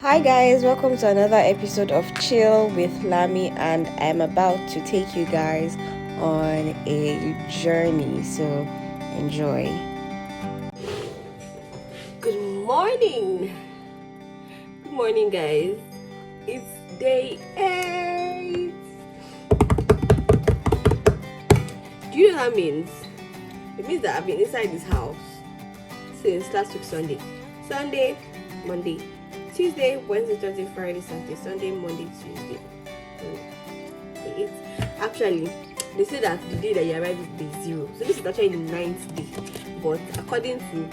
Hi guys, welcome to another episode of Chill with Lami, and I'm about to take you guys on a journey, so enjoy. Good morning guys. It's day 8. Do you know what that means? It means that I've been inside this house since last week Sunday, Monday, Tuesday, Wednesday, Thursday, Friday, Saturday, Sunday, Monday, Tuesday. Actually, they say that the day that you arrive is day 0. So this is actually the 9th day. But according to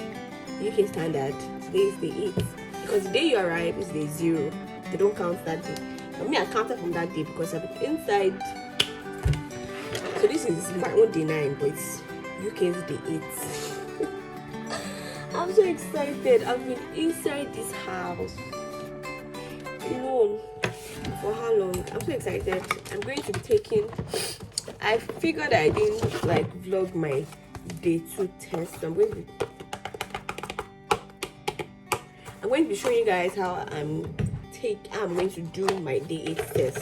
UK standard, today is day 8. Because the day you arrive is day 0. They don't count that day. For me, I counted from that day because I've been inside. So this is my own day 9, but it's UK's day 8. I'm so excited. I've been inside this house alone for how long? I'm so excited. I'm going to be taking. I figured I didn't vlog my day 2 test, so I'm going to be showing you guys how I'm going to do my day 8 test.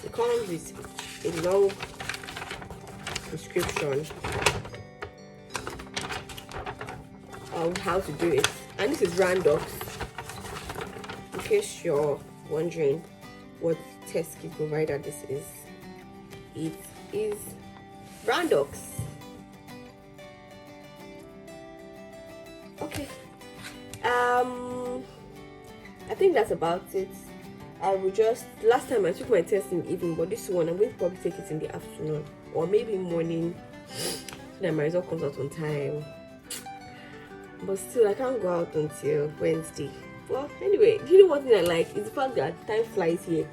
It comes with a long prescription of how to do it, and this is Randox. In case you're wondering what test kit provider this is, it is Randox. Okay, I think that's about it. I will just, last time I took my test in the evening, but this one I'm going to probably take it in the afternoon or maybe morning so that my result comes out on time. But still, I can't go out until Wednesday. Well, anyway, do you know one thing I like? It's the fact that time flies here.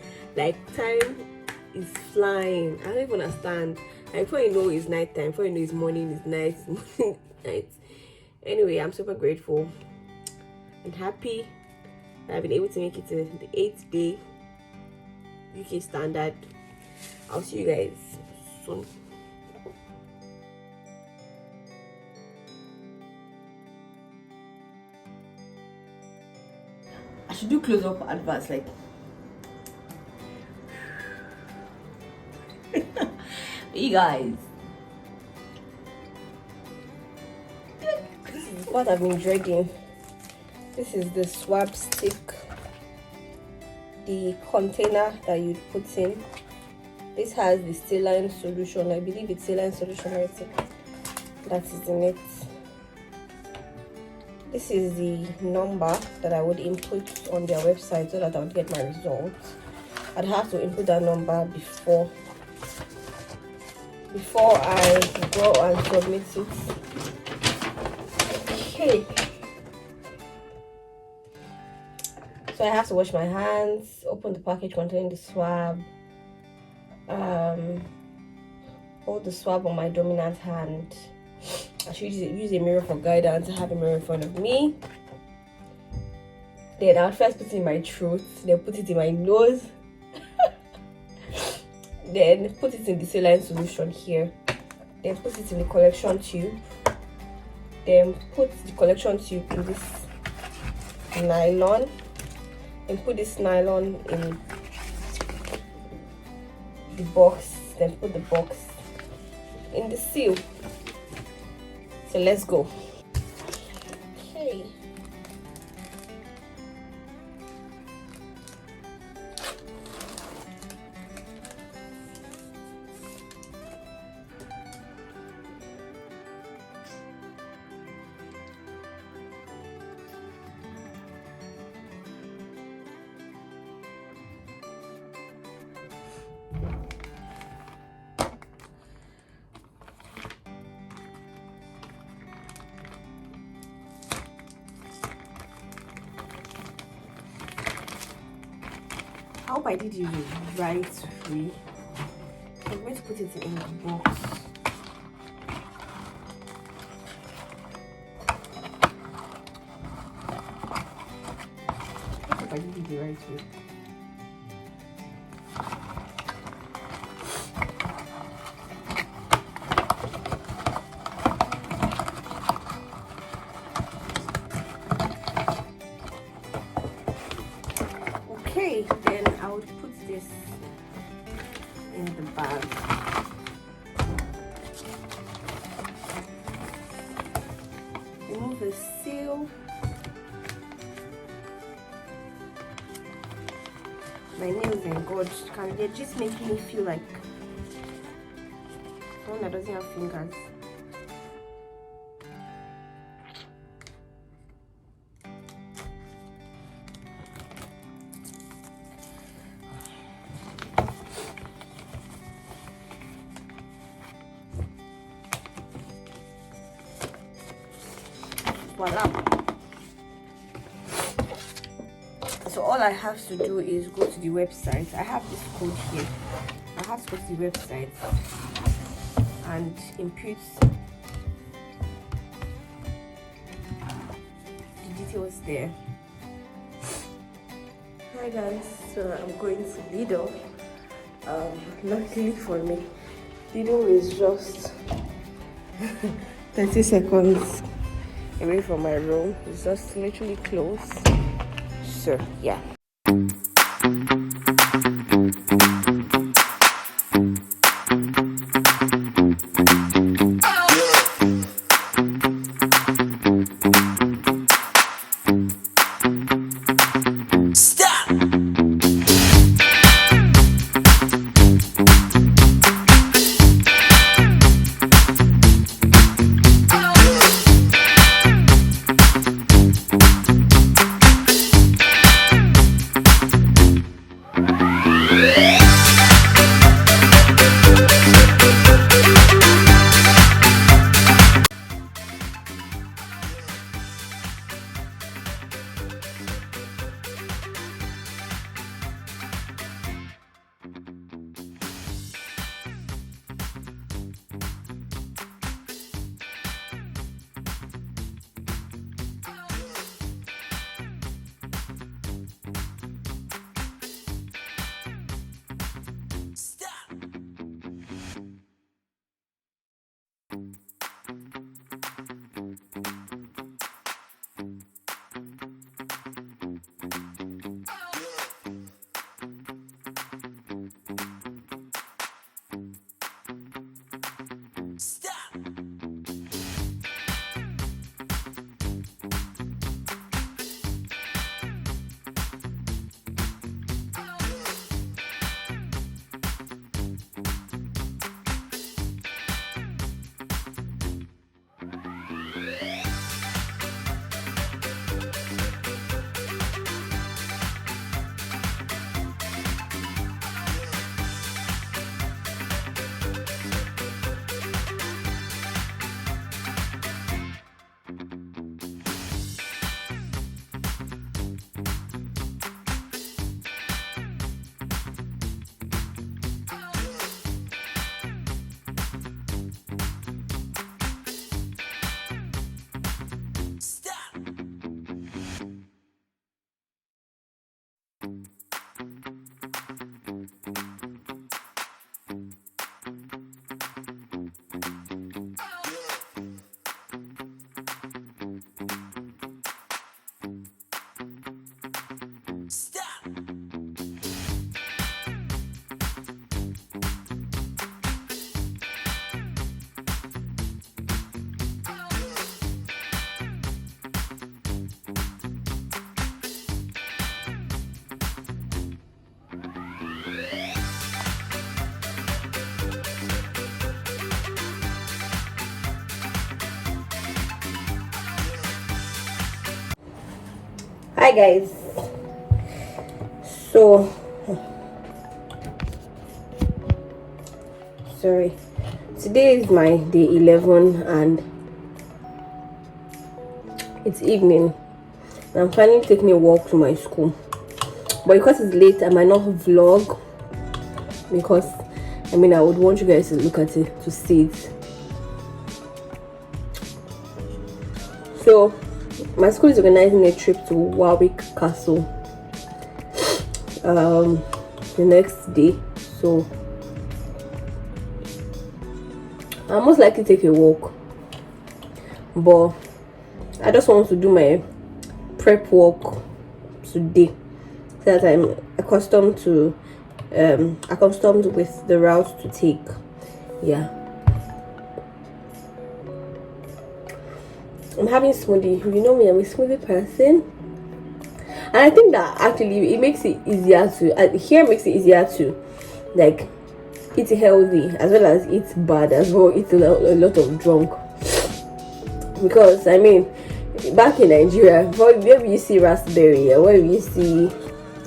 Time is flying. I don't even understand. Before you know it's night time, before you know it's morning, it's night, it's morning, night. Anyway, I'm super grateful and happy that I've been able to make it to the 8th day, UK standard. I'll see you guys soon. I should do close-up adverts you guys. This is what I've been dreading. This is the swab stick, the container that you put in. This has the saline solution. I believe it's saline solution right here. That is in it. This is the number that I would input on their website so that I would get my results. I'd have to input that number before I go and submit it. Okay. So I have to wash my hands, open the package containing the swab, hold the swab on my dominant hand. I should use a mirror for guidance. I have a mirror in front of me. Then I'll first put it in my throat, then put it in my nose, then put it in the saline solution here, then put it in the collection tube, then put the collection tube in this nylon, and put this nylon in the box, then put the box in the seal. So let's go. Okay. I hope I did it right free. I'm going to put it in the box. I hope I did it the right way. Okay, then I would put this in the bag. Remove the seal. My nails are God, they're just making me feel like someone that doesn't have fingers. Voila. So all I have to do is go to the website. I have this code here. I have to go to the website and input the details there. Hi guys, so I'm going to Lidl. Luckily for me, Lidl is just 30 seconds away from my room. It's just literally close. So yeah. Hi guys, so sorry, today is my day 11 and it's evening. I'm planning to taking a walk to my school, but because it's late I might not vlog because I would want you guys to look at it, to see it. So my school is organizing a trip to Warwick Castle the next day, so I'll most likely take a walk, but I just want to do my prep work today so that I'm accustomed with the route to take. Yeah, I'm having smoothie. You know me, I'm a smoothie person, and I think that actually it makes it easier to here makes it easier to like eat healthy as well as eat bad as well, eat a lot of junk. Because I mean, back in Nigeria, whenever you see raspberry or whenever you see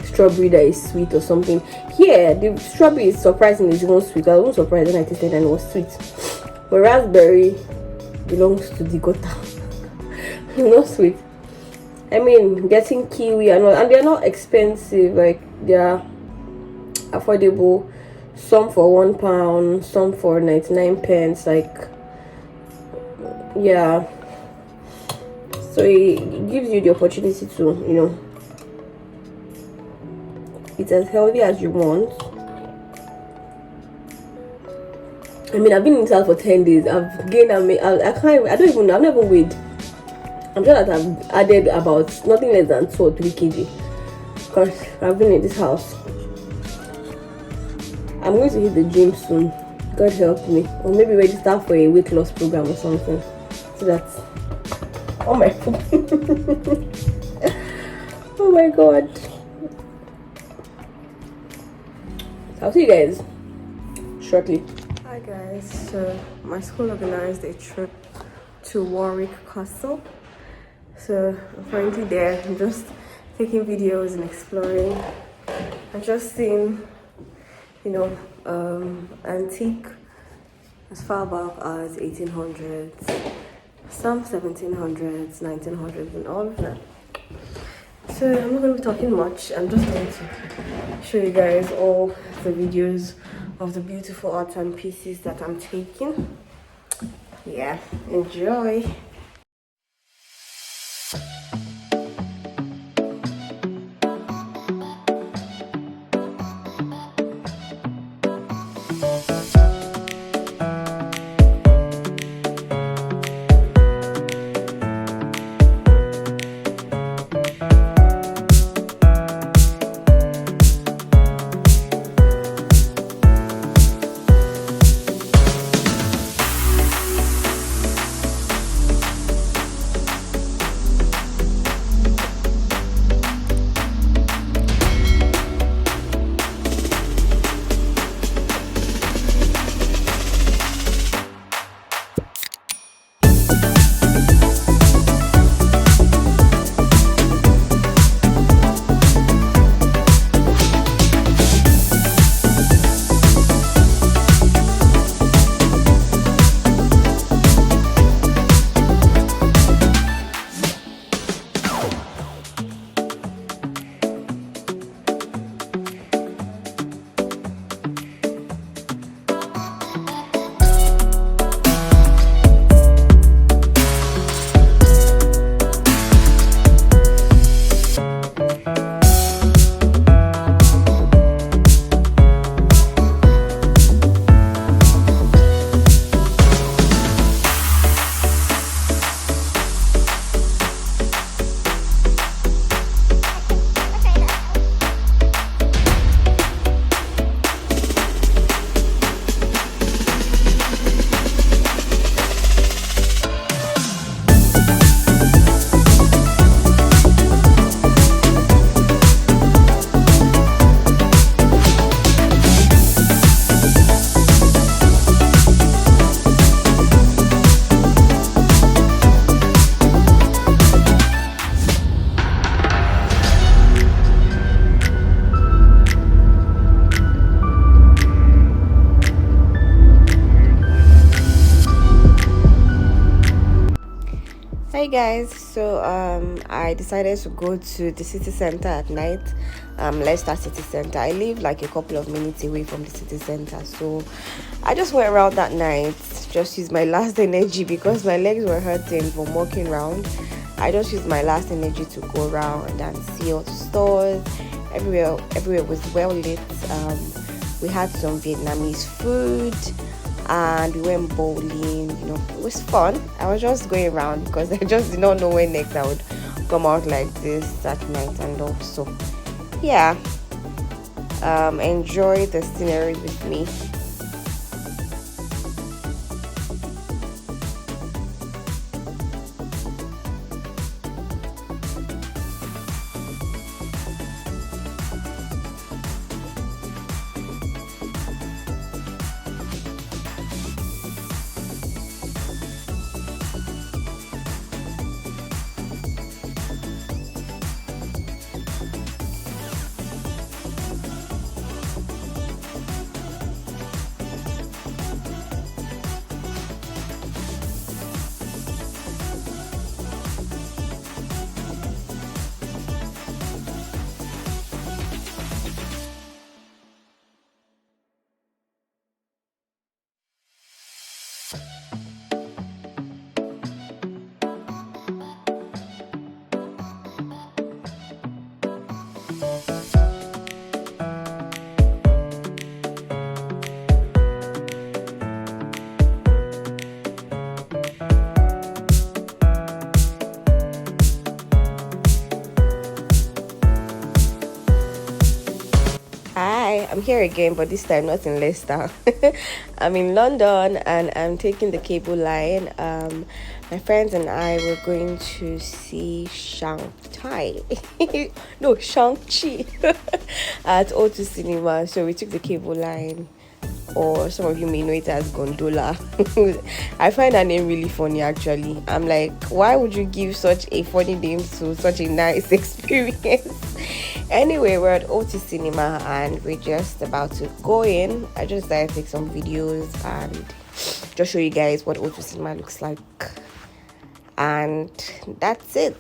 strawberry that is sweet or something, here the strawberry is surprisingly even sweet. I was surprised when I tasted and it was sweet, but raspberry belongs to the gutter. Not sweet. I mean, getting kiwi and they're not expensive, like they're affordable, some for £1, some for 99 pence, like, yeah. So it gives you the opportunity to eat as healthy as you want. I mean, I've been in this house for 10 days. I've gained, I've never weighed. I'm sure that I've added about nothing less than 2 or 3 kg because I've been in this house. I'm going to hit the gym soon. God help me. Or maybe register for a weight loss program or something. So that's oh my oh my god. So I'll see you guys shortly. Hi guys, so my school organized a trip to Warwick Castle. So I'm currently there. I'm just taking videos and exploring. I've just seen, antique as far back as 1800s, some 1700s, 1900s, and all of that. So I'm not going to be talking much. I'm just going to show you guys all the videos of the beautiful art and pieces that I'm taking. Yeah, enjoy. Hi guys, so I decided to go to the city center at night, Leicester city center. I live like a couple of minutes away from the city center, so I just went around that night, just used my last energy because my legs were hurting from walking around. I just used my last energy to go around and see all the stores. Everywhere was well lit. We had some Vietnamese food and we went bowling. It was fun. I was just going around because I just did not know when next I would come out like this at night, and also yeah, enjoy the scenery with me. Hi, I'm here again, but this time not in Leicester. I'm in London and I'm taking the cable line. My friends and I were going to see Shanghai. No, Shang-Chi at O2 Cinema. So we took the cable line, or some of you may know it as gondola. I find that name really funny actually. I'm like, why would you give such a funny name to such a nice experience? Anyway, we're at O2 Cinema and we're just about to go in. I just decided to take some videos and just show you guys what O2 Cinema looks like. And that's it.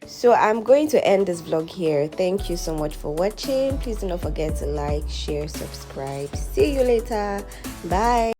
So I'm going to end this vlog here. Thank you so much for watching. Please do not forget to like, share, subscribe. See you later. Bye.